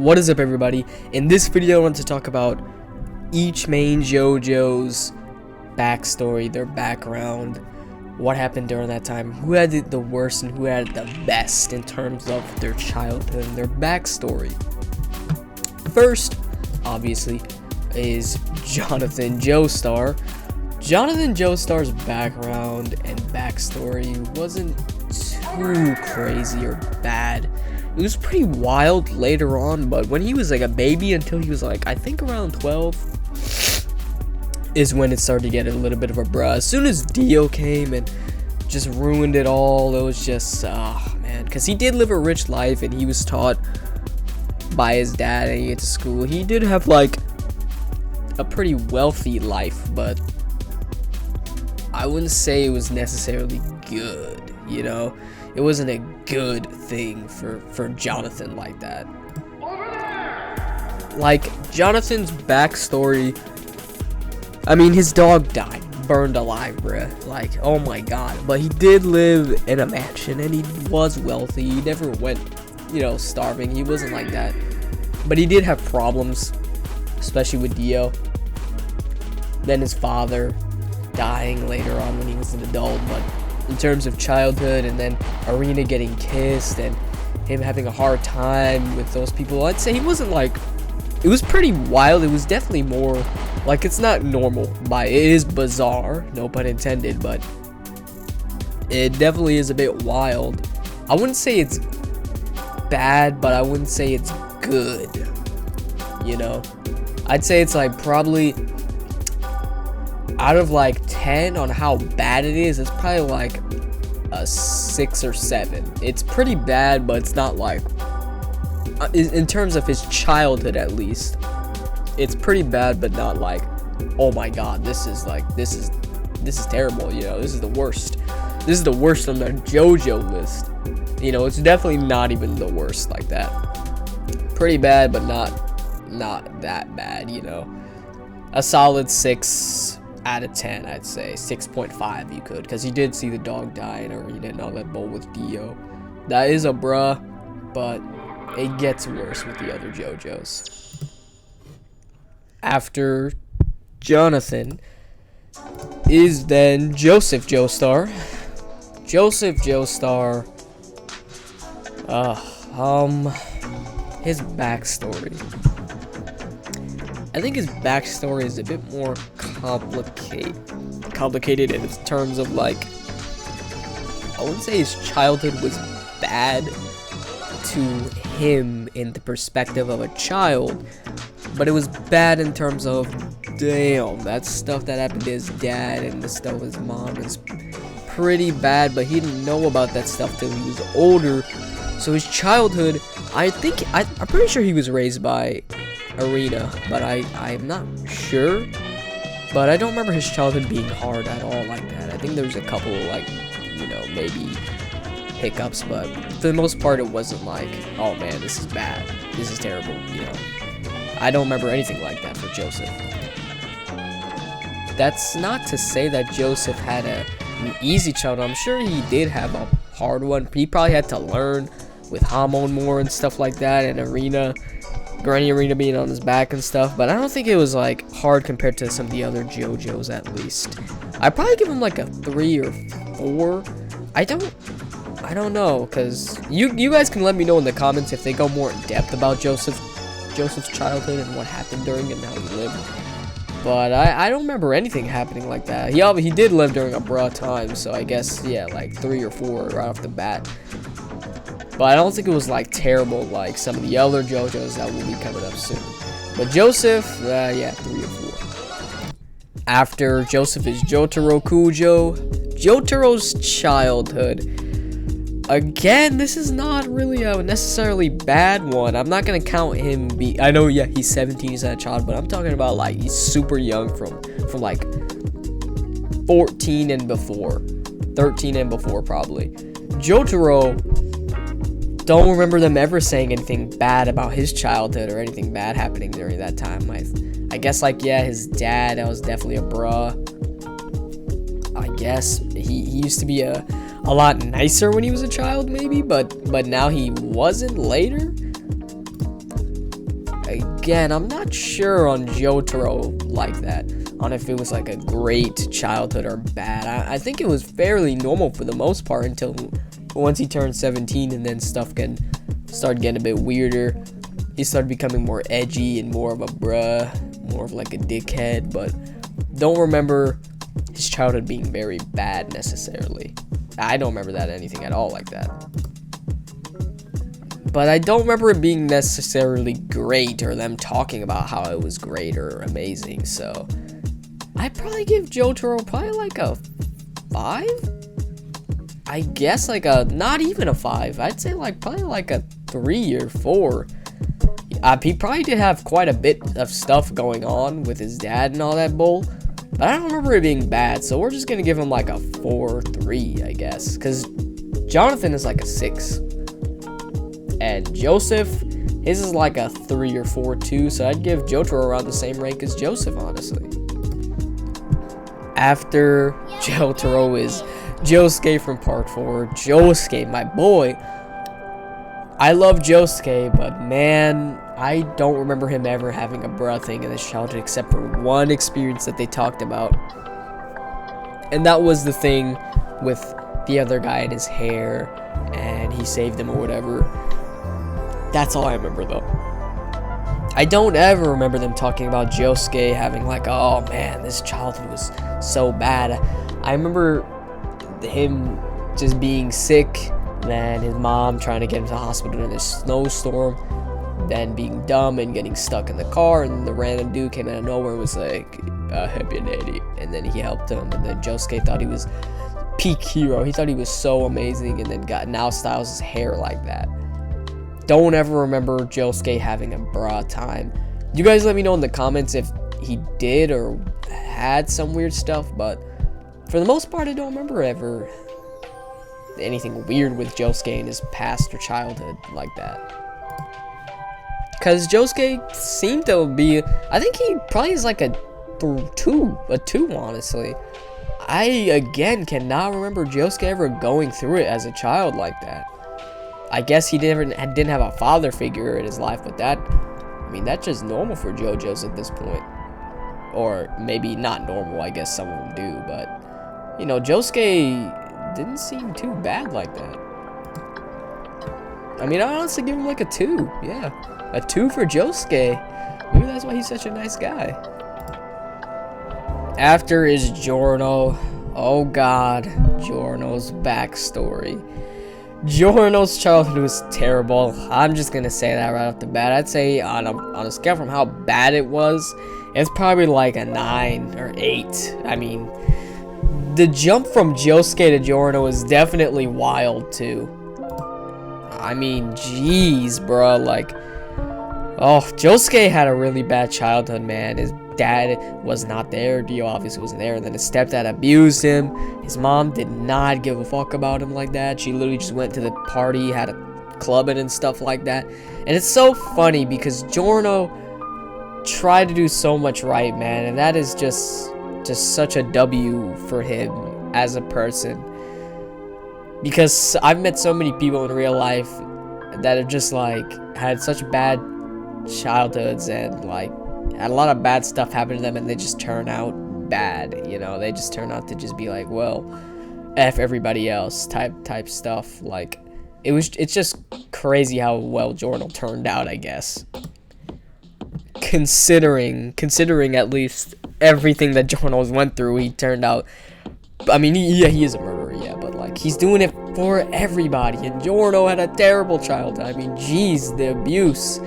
What is up, everybody? In this video I want to talk about each main JoJo's backstory, their background, what happened during that time, who had the worst and who had the best in terms of their childhood and their backstory. First, obviously, is Jonathan Joestar. Jonathan Joestar's background and backstory wasn't too crazy or bad. It was pretty wild later on, but when he was like a baby until he was like, I think around 12, is when it started to get a little bit of a bruh. As soon as Dio came and just ruined it all, it was just, man. Because he did live a rich life and he was taught by his dad and he went to school. He did have like a pretty wealthy life, but I wouldn't say it was necessarily good, you know? It wasn't a good thing for Jonathan like that. Like, Jonathan's backstory, I mean, his dog died, burned alive, bruh. Like, oh my god. But he did live in a mansion, and he was wealthy. He never went, you know, starving. He wasn't like that. But he did have problems, especially with Dio. Then his father dying later on when he was an adult, but in terms of childhood, and then Arena getting kissed and him having a hard time with those people, I'd say he wasn't like, it was pretty wild. It was definitely more like, it's not normal, it is bizarre, no pun intended, but it definitely is a bit wild. I wouldn't say it's bad, but I wouldn't say it's good, you know? I'd say it's like probably out of like 10 on how bad it is, it's probably like a 6 or 7. It's pretty bad, but it's not like, in terms of his childhood at least, it's pretty bad, but not like, oh my god, this is terrible, you know, this is the worst. This is the worst on the JoJo list. You know, it's definitely not even the worst like that. Pretty bad, but not that bad, you know. A solid 6 out of 10, I'd say 6.5 you could, because he did see the dog die in Arena and all that bull with Dio. That is a bruh, but it gets worse with the other JoJos. After Jonathan is then Joseph Joestar. Joseph Joestar, his backstory. I think his backstory is a bit more complicated in terms of, like, I wouldn't say his childhood was bad to him in the perspective of a child, but it was bad in terms of, damn, that stuff that happened to his dad and the stuff with his mom is pretty bad, but he didn't know about that stuff till he was older. So his childhood, I'm pretty sure he was raised by Arena, but I'm not sure. But I don't remember his childhood being hard at all like that. I think there was a couple, like, you know, maybe hiccups, but for the most part it wasn't like, oh man, this is bad, this is terrible, you know. I don't remember anything like that for Joseph. That's not to say that Joseph had an easy childhood. I'm sure he did have a hard one. He probably had to learn with Hamon more and stuff like that, and Granny Arena being on his back and stuff, but I don't think it was like hard compared to some of the other JoJos at least. I'd probably give him like a 3 or 4. I don't know, because you guys can let me know in the comments if they go more in depth about Joseph's childhood and what happened during and how he lived. But I don't remember anything happening like that. He did live during a bruh time, so I guess, yeah, like 3 or 4 right off the bat. But I don't think it was like terrible like some of the other JoJos that will be coming up soon. But Joseph, yeah, 3 or 4. After Joseph is Jotaro Kujo. Jotaro's childhood. Again, this is not really a necessarily bad one. I'm not gonna count him I know, yeah, he's 17, he's not a child, but I'm talking about like he's super young from like 14 and before. 13 and before probably. Jotaro, don't remember them ever saying anything bad about his childhood or anything bad happening during that time. I guess, like, yeah, his dad, that was definitely a bruh. I guess he used to be a lot nicer when he was a child, maybe, but now he wasn't later. again, I'm not sure on Jotaro like that, on if it was like a great childhood or bad. I think it was fairly normal for the most part until once he turned 17, and then stuff started getting a bit weirder. He started becoming more edgy and more of a bruh, more of like a dickhead, but don't remember his childhood being very bad necessarily. I don't remember that anything at all like that. But I don't remember it being necessarily great, or them talking about how it was great or amazing. So I'd probably give Jotaro probably like a 5. I guess like a, not even a 5. I'd say like probably like a 3 or 4. He probably did have quite a bit of stuff going on with his dad and all that bull, but I don't remember it being bad. So we're just gonna give him like a 4-3, I guess, because Jonathan is like a 6. And Joseph, his is like a 3 or 4 too, so I'd give Jotaro around the same rank as Joseph, honestly. After Jotaro is Josuke from part 4. Josuke, my boy. I love Josuke, but man, I don't remember him ever having a bruh thing in his childhood except for one experience that they talked about. And that was the thing with the other guy in his hair, and he saved him or whatever. That's all I remember, though. I don't ever remember them talking about Josuke having like, oh man, this childhood was so bad. I remember him just being sick, then his mom trying to get him to the hospital in a snowstorm, then being dumb and getting stuck in the car, and the random dude came out of nowhere and was like, happy lady, and then he helped him, and then Josuke thought he was peak hero. He thought he was so amazing, and then now styles his hair like that. Don't ever remember Josuke having a bra time. You guys let me know in the comments if he did or had some weird stuff, but for the most part, I don't remember ever anything weird with Josuke in his past or childhood like that. Because Josuke seemed to be, I think he probably is like a 2, honestly. I, again, cannot remember Josuke ever going through it as a child like that. I guess he didn't have a father figure in his life, but that, I mean, that's just normal for JoJo's at this point. Or maybe not normal, I guess some of them do, but, you know, Josuke didn't seem too bad like that. I mean, I honestly give him like a 2, yeah. A 2 for Josuke. Maybe that's why he's such a nice guy. After is Giorno. Oh god, Giorno's backstory. Giorno's childhood was terrible. I'm just gonna say that right off the bat. I'd say on a scale from how bad it was, it's probably like a 9 or 8. I mean, the jump from Josuke to Giorno is definitely wild too. I mean, jeez, bro. Like, oh, Josuke had a really bad childhood, man. His dad was not there. Dio obviously wasn't there. And then his stepdad abused him. His mom did not give a fuck about him like that. She literally just went to the party, had a clubbing and stuff like that. And it's so funny because Giorno tried to do so much right, man. And that is just such a W for him as a person. Because I've met so many people in real life that have just like had such bad childhoods and like had a lot of bad stuff happen to them, and they just turn out bad, you know. They just turn out to just be like, well, F everybody else type stuff. Like, it's just crazy how well Giorno turned out, I guess. Considering at least everything that Giorno's went through, he turned out, I mean, he is a murderer, yeah, but like, he's doing it for everybody, and Giorno had a terrible childhood. I mean, geez, the abuse,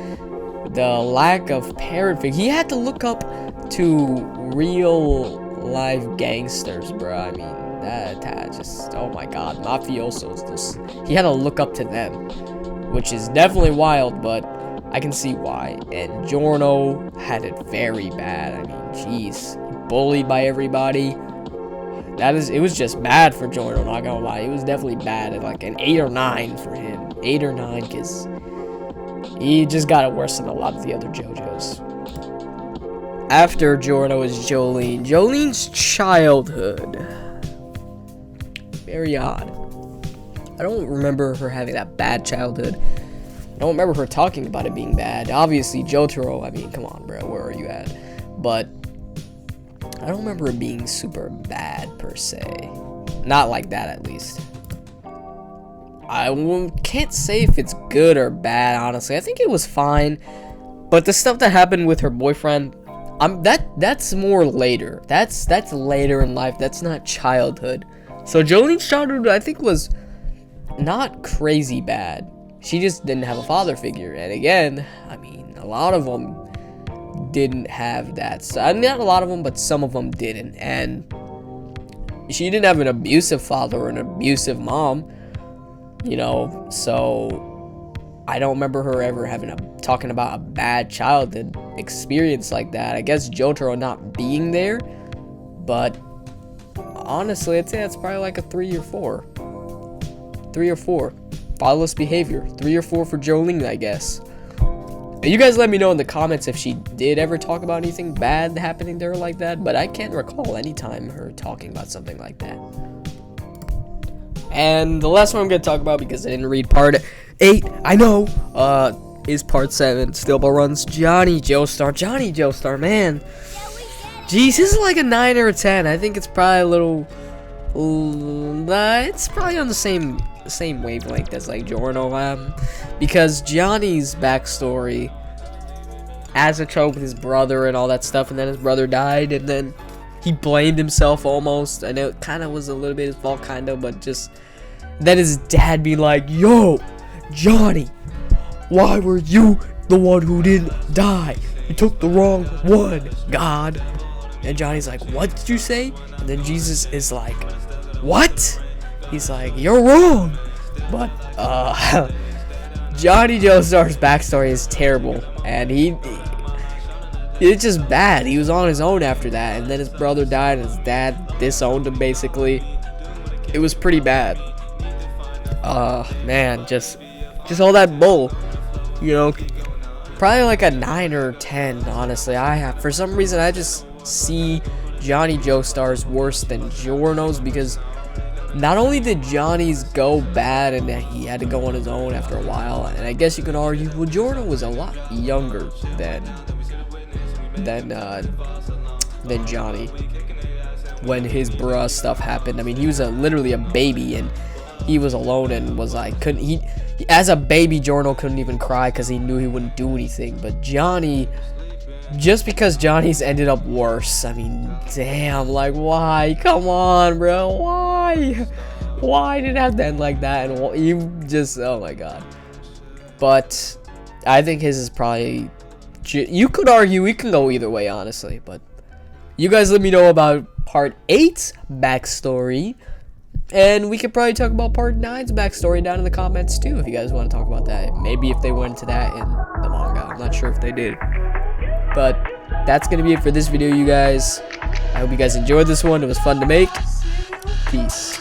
the lack of parent figure. He had to look up to real life gangsters, bro. I mean, that just, oh my god, mafiosos, just, he had to look up to them, which is definitely wild, but I can see why. And Giorno had it very bad. I mean, jeez, bullied by everybody. It was just bad for Giorno, not gonna lie. It was definitely bad, at like an 8 or 9 for him. 8 or 9, because he just got it worse than a lot of the other JoJos. After Giorno is Jolyne. Jolyne's childhood, very odd. I don't remember her having that bad childhood. don't remember her talking about it being bad. Obviously, Jotaro, I mean, come on, bro, where are you at? But I don't remember it being super bad, per se. Not like that, at least. I can't say if it's good or bad, honestly. I think it was fine. But the stuff that happened with her boyfriend, that's more later. That's later in life. That's not childhood. So Jolyne's childhood, I think, was not crazy bad. She just didn't have a father figure. And again, I mean, a lot of them didn't have that. So, I mean, not a lot of them, but some of them didn't. And she didn't have an abusive father or an abusive mom, you know. So I don't remember her ever talking about a bad childhood experience like that. I guess Jotaro not being there, but honestly, I'd say that's probably like a 3 or 4. 3 or 4. Fatherless behavior. 3 or 4 for Jolyne, I guess. You guys let me know in the comments if she did ever talk about anything bad happening to her like that, but I can't recall any time her talking about something like that. And the last one I'm going to talk about, because I didn't read part 8, I know, is part 7, Steel Ball Run's Johnny Joestar. Johnny Joestar, man. Jeez, this is like a 9 or a 10. I think it's probably a little, it's probably on the same wavelength as like Giorno, because Johnny's backstory as a child with his brother and all that stuff, and then his brother died, and then he blamed himself almost. I know it kind of was a little bit his fault, kind of, but just then his dad be like, "Yo, Johnny, why were you the one who didn't die? You took the wrong one, God." And Johnny's like, "What did you say?" And then Jesus is like, "What?" He's like, "You're wrong." But Johnny Joestar's backstory is terrible, and it's just bad. He was on his own after that, and then his brother died, and his dad disowned him, basically. It was pretty bad. Man, just all that bull, you know. Probably like a 9 or 10, honestly. For some reason, I just see Johnny Joestar's worse than Giorno's, because not only did Johnny's go bad and that he had to go on his own after a while, and I guess you can argue, well, Giorno was a lot younger than Johnny when his bruh stuff happened. I mean, he was literally a baby, and he was alone and was like, as a baby, Giorno couldn't even cry because he knew he wouldn't do anything. But Johnny, just because Johnny's ended up worse, I mean, damn, like, why? Come on, bro, why? Why did it have to end like that? And you just, oh my god. But I think his is probably, you could argue, we can go either way, honestly. But you guys let me know about part 8's backstory, and we could probably talk about part 9's backstory down in the comments too, if you guys want to talk about that. Maybe if they went to that in the manga. I'm not sure if they did. But that's going to be it for this video, you guys. I hope you guys enjoyed this one. It was fun to make. Peace.